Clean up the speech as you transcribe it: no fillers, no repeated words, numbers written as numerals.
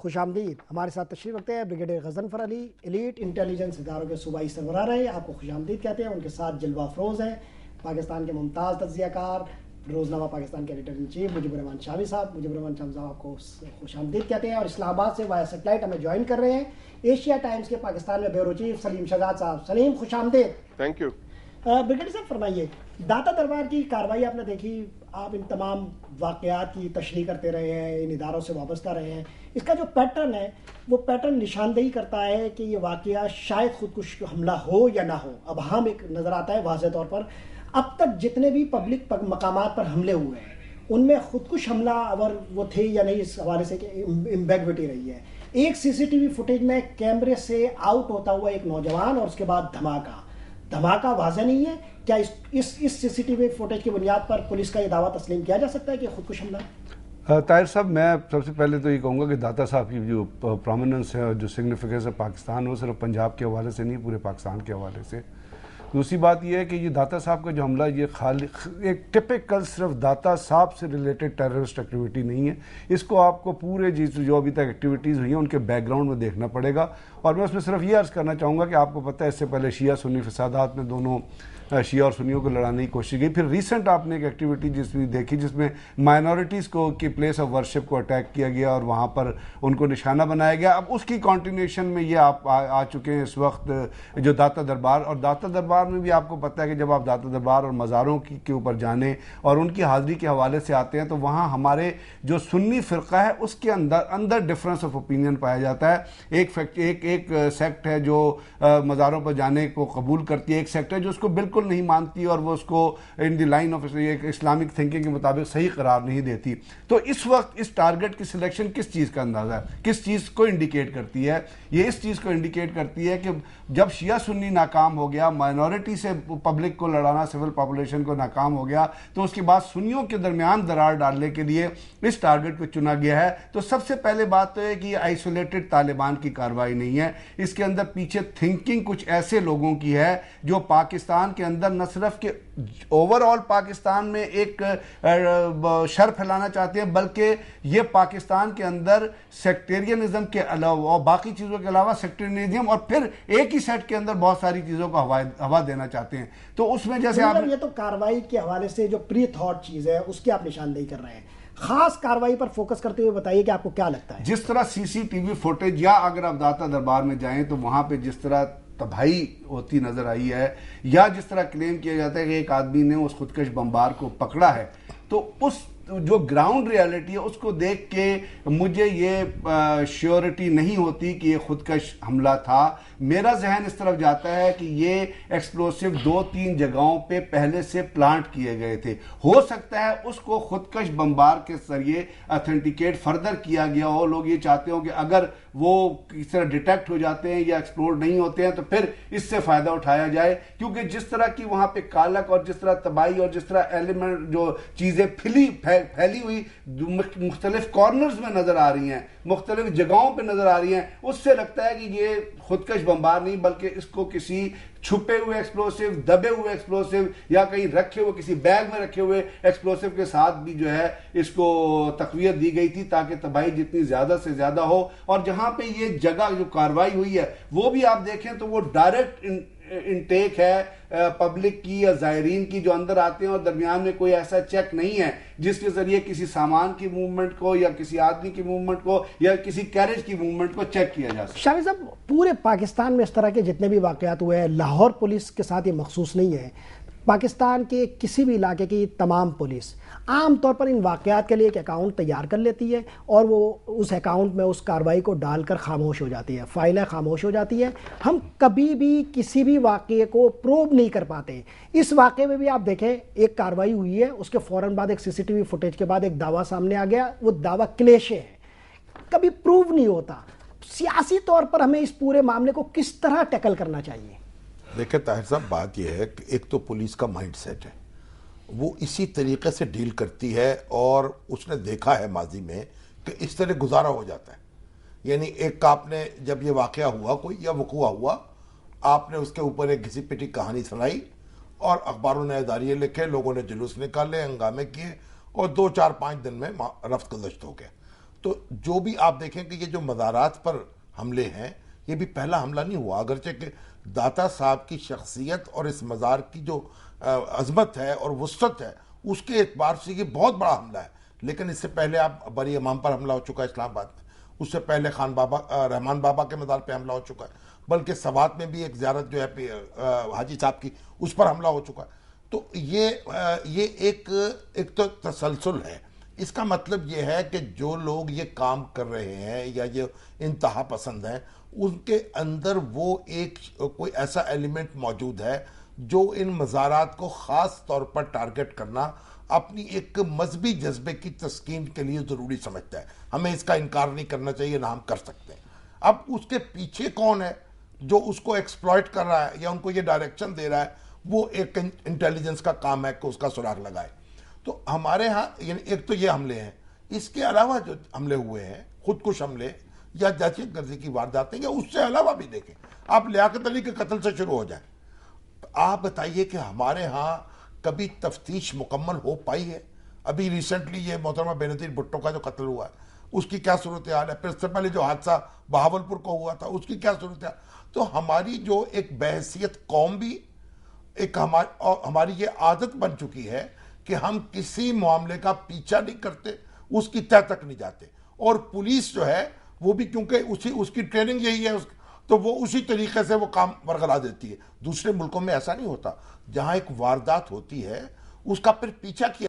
خوش آمدید. ہمارے ساتھ تشریف رکھتے ہیں بریگیڈیئر غضنفر علی، ایلیٹ انٹیلیجنس اداروں کے صوبائی سربراہ رہے. آپ کو خوش آمدید کہتے ہیں. ان کے ساتھ جلوہ افروز ہیں پاکستان کے ممتاز تجزیہ کار، روزنامہ پاکستان کے ایڈیٹر ان چیف مجیب الرحمان شامی صاحب. مجیب الرحمان شامی صاحب آپ کو خوش آمدید کہتے ہیں. اور اسلام آباد سے وایا سیٹلائٹ ہمیں جوائن کر رہے ہیں ایشیا ٹائمز کے پاکستان میں بیورو چیف سلیم شہزاد صاحب. سلیم خوش آمدید. Thank you. بریگیڈیئر صاحب فرمائیے، داتا دربار کی کارروائی آپ نے دیکھی، آپ ان تمام واقعات کی تشریح کرتے رہے ہیں، ان اداروں سے وابستہ رہے ہیں. اس کا جو پیٹرن ہے وہ پیٹرن نشاندہی کرتا ہے کہ یہ واقعہ شاید خودکش حملہ ہو یا نہ ہو. اب ہم ایک نظر آتا ہے واضح طور پر اب تک جتنے بھی پبلک مقامات پر حملے ہوئے ہیں ان میں خودکش حملہ اگر وہ تھے یا نہیں، اس حوالے سے کہ امبیگوٹی رہی ہے. ایک سی سی ٹی وی فوٹیج میں کیمرے سے آؤٹ ہوتا ہوا ایک نوجوان اور اس کے بعد دھماکہ واضح نہیں ہے. کیا اس سی سی ٹی وی فوٹیج کی بنیاد پر پولیس کا یہ دعویٰ تسلیم کیا جا سکتا ہے کہ خودکش حملہ؟ طاہر صاحب، میں سب سے پہلے تو یہ کہوں گا کہ داتا صاحب کی جو پرومیننس ہے اور جو سگنیفیکنس ہے پاکستان، وہ صرف پنجاب کے حوالے سے نہیں، پورے پاکستان کے حوالے سے. دوسری بات یہ ہے کہ یہ داتا صاحب کا جو حملہ یہ ایک ٹپیکل صرف داتا صاحب سے ریلیٹڈ ٹیررسٹ ایکٹیویٹی نہیں ہے. اس کو آپ کو پورے جو ابھی تک ایکٹیویٹیز ہوئی ہیں ان کے بیک گراؤنڈ میں دیکھنا پڑے گا. اور میں اس میں صرف یہ عرض کرنا چاہوں گا کہ آپ کو پتہ ہے اس سے پہلے شیعہ سنی فسادات میں دونوں شیعہ اور سنیوں کو لڑانے کی کوشش کی. پھر ریسنٹ آپ نے ایک ایکٹیویٹی جس میں دیکھی جس میں مائنورٹیز کو کی پلیس آف ورشپ کو اٹیک کیا گیا اور وہاں پر ان کو نشانہ بنایا گیا. اب اس کی کنٹینیوشن میں یہ آپ آ چکے ہیں اس وقت جو داتا دربار. اور داتا دربار میں بھی آپ کو پتہ ہے کہ جب آپ داتا دربار اور مزاروں کے اوپر جانے اور ان کی حاضری کے حوالے سے آتے ہیں تو وہاں ہمارے جو سنی فرقہ ہے اس کے اندر ڈفرینس آف اوپینین پایا جاتا ہے. ایک سیکٹ ہے جو مزاروں پر جانے کو قبول کرتی ہے، ایک سیکٹ ہے جو اس کو بالکل نہیں مانتی اور وہ اس کو ان دی لائن آف اسلامک تھنکنگ کے مطابق صحیح قرار نہیں دیتی. تو اس وقت اس ٹارگٹ کی سلیکشن کس چیز کا اندازہ ہے، کس چیز کو انڈیکیٹ کرتی ہے؟ یہ اس چیز کو انڈیکیٹ کرتی ہے کہ جب شیعہ سنی ناکام ہو گیا، مائنورٹی سے پبلک کو لڑانا، سول پاپولیشن کو ناکام ہو گیا، تو اس کے بعد سنیوں کے درمیان درار ڈالنے کے لیے اس ٹارگٹ کو چنا گیا ہے. تو سب سے پہلے بات تو ہے کہ یہ آئسولیٹڈ طالبان کی کارروائی نہیں ہے. اس کے اندر پیچھے تھنکنگ کچھ ایسے لوگوں کی ہے جو پاکستان کے اندر نہ صرف کہ اوور آل پاکستان میں ایک شر پھیلانا چاہتے ہیں، بلکہ یہ پاکستان کے اندر سیکٹیرینزم کے علاوہ اور باقی چیزوں کے علاوہ سیکٹیرینزم اور پھر ایک ہی سیٹ کے اندر بہت ساری چیزوں کو ہوا دینا چاہتے ہیں. تو اس میں جیسے آپ یہ تو کارروائی کے حوالے سے جو پری تھاٹ چیز ہے اس کی آپ نشاندہی کر رہے ہیں. خاص کارروائی پر فوکس کرتے ہوئے بتائیے کہ آپ کو کیا لگتا ہے. جس طرح سی سی ٹی وی فوٹیج یا اگر آپ داتا دربار میں جائیں تو وہاں پہ جس طرح تباہی ہوتی نظر آئی ہے، یا جس طرح کلیم کیا جاتا ہے کہ ایک آدمی نے اس خودکش بمبار کو پکڑا ہے، تو اس جو گراؤنڈ ریالٹی ہے اس کو دیکھ کے مجھے یہ شیورٹی نہیں ہوتی کہ یہ خودکش حملہ تھا. میرا ذہن اس طرف جاتا ہے کہ یہ ایکسپلوسیو 2-3 جگہوں پہ پہلے سے پلانٹ کیے گئے تھے. ہو سکتا ہے اس کو خودکش بمبار کے ذریعے اتھینٹیکیٹ فردر کیا گیا ہو. لوگ یہ چاہتے ہوں کہ اگر وہ کس طرح ڈیٹیکٹ ہو جاتے ہیں یا ایکسپلوڈ نہیں ہوتے ہیں تو پھر اس سے فائدہ اٹھایا جائے. کیونکہ جس طرح کی وہاں پہ کالک اور جس طرح تباہی اور جس طرح ایلیمنٹ جو چیزیں پھیلی ہوئی مختلف کارنرز میں نظر آ رہی ہیں، مختلف جگہوں پہ نظر آ رہی ہیں، اس سے لگتا ہے کہ یہ خودکش بمبار نہیں بلکہ اس کو کسی چھپے ہوئے ایکسپلوسیو، دبے ہوئے ایکسپلوسیو یا کہیں رکھے ہوئے کسی بیگ میں رکھے ہوئے ایکسپلوسیو کے ساتھ بھی جو ہے اس کو تقویت دی گئی تھی تاکہ تباہی جتنی زیادہ سے زیادہ ہو. اور جہاں پہ یہ جگہ جو کارروائی ہوئی ہے وہ بھی آپ دیکھیں تو وہ ڈائریکٹ انٹیک ہے پبلک کی یا زائرین کی جو اندر آتے ہیں، اور درمیان میں کوئی ایسا چیک نہیں ہے جس کے ذریعے کسی سامان کی موومنٹ کو یا کسی آدمی کی موومنٹ کو یا کسی کیریج کی موومنٹ کو چیک کیا جا سکتا. شامی صاحب، پورے پاکستان میں اس طرح کے جتنے بھی واقعات ہوئے ہیں، لاہور پولیس کے ساتھ یہ مخصوص نہیں ہے، پاکستان کے کسی بھی علاقے کی تمام پولیس عام طور پر ان واقعات کے لیے ایک اکاؤنٹ تیار کر لیتی ہے اور وہ اس اکاؤنٹ میں اس کارروائی کو ڈال کر خاموش ہو جاتی ہے، فائلیں خاموش ہو جاتی ہیں. ہم کبھی بھی کسی بھی واقعے کو پروب نہیں کر پاتے. اس واقعے میں بھی آپ دیکھیں ایک کارروائی ہوئی ہے، اس کے فوراً بعد ایک سی سی ٹی وی فوٹیج کے بعد ایک دعویٰ سامنے آ گیا، وہ دعویٰ کلیشے ہے، کبھی پروو نہیں ہوتا. سیاسی طور پر ہمیں اس پورے معاملے کو کس طرح ٹیکل کرنا چاہیے؟ دیکھیں طاہر صاحب، بات یہ ہے کہ ایک تو پولیس کا مائنڈ سیٹ ہے، وہ اسی طریقے سے ڈیل کرتی ہے اور اس نے دیکھا ہے ماضی میں کہ اس طرح گزارا ہو جاتا ہے. یعنی ایک آپ نے جب یہ واقعہ ہوا کوئی یا وقوع ہوا، آپ نے اس کے اوپر ایک گھسی پٹی کہانی سنائی اور اخباروں نے اداریے لکھے، لوگوں نے جلوس نکالے، ہنگامے کیے اور 2-4-5 دن میں رفت گزشت ہو گیا. تو جو بھی آپ دیکھیں کہ یہ جو مزارات پر حملے ہیں یہ بھی پہلا حملہ نہیں ہوا، اگرچہ کہ داتا صاحب کی شخصیت اور اس مزار کی جو عظمت ہے اور وسعت ہے اس کے اعتبار سے یہ بہت بڑا حملہ ہے، لیکن اس سے پہلے آپ بری امام پر حملہ ہو چکا ہے اسلام آباد میں، اس سے پہلے خان بابا رحمان بابا کے مزار پہ حملہ ہو چکا ہے، بلکہ سوات میں بھی ایک زیارت جو ہے حاجی صاحب کی اس پر حملہ ہو چکا ہے۔ تو یہ ایک تو تسلسل ہے۔ اس کا مطلب یہ ہے کہ جو لوگ یہ کام کر رہے ہیں یا یہ انتہا پسند ہیں ان کے اندر وہ ایک کوئی ایسا ایلیمنٹ موجود ہے جو ان مزارات کو خاص طور پر ٹارگٹ کرنا اپنی ایک مذہبی جذبے کی تسکین کے لیے ضروری سمجھتا ہے۔ ہمیں اس کا انکار نہیں کرنا چاہیے، نہ ہم کر سکتے ہیں۔ اب اس کے پیچھے کون ہے جو اس کو ایکسپلائٹ کر رہا ہے یا ان کو یہ ڈائریکشن دے رہا ہے، وہ ایک انٹیلیجنس کا کام ہے کہ اس کا سراغ لگائے۔ تو ہمارے ہاں یعنی ایک تو یہ حملے ہیں، اس کے علاوہ جو حملے ہوئے ہیں، خودکش حملے یا دہشت گردی کی وارداتیں، یا اس سے علاوہ بھی دیکھیں، آپ لیاقت علی کے قتل سے شروع ہو جائیں، آپ بتائیے کہ ہمارے ہاں کبھی تفتیش مکمل ہو پائی ہے؟ ابھی ریسنٹلی یہ محترمہ بینظیر بھٹو کا جو قتل ہوا ہے اس کی کیا صورتحال ہے؟ پھر اس سے پہلے جو حادثہ بہاولپور کو ہوا تھا اس کی کیا صورتحال؟ تو ہماری جو ایک بحیثیت قوم بھی ایک ہماری یہ عادت بن چکی ہے کہ ہم کسی معاملے کا پیچھا نہیں کرتے، اس کی تہ تک نہیں جاتے، اور پولیس جو ہے وہ بھی کیونکہ اس کی ٹریننگ یہی ہے تو وہ اسی طریقے سے وہ کام برگلا دیتی ہے۔ دوسرے ملکوں میں ایسا نہیں ہوتا، جہاں ایک واردات ہوتی ہے اس کا پھر پیچھا کیا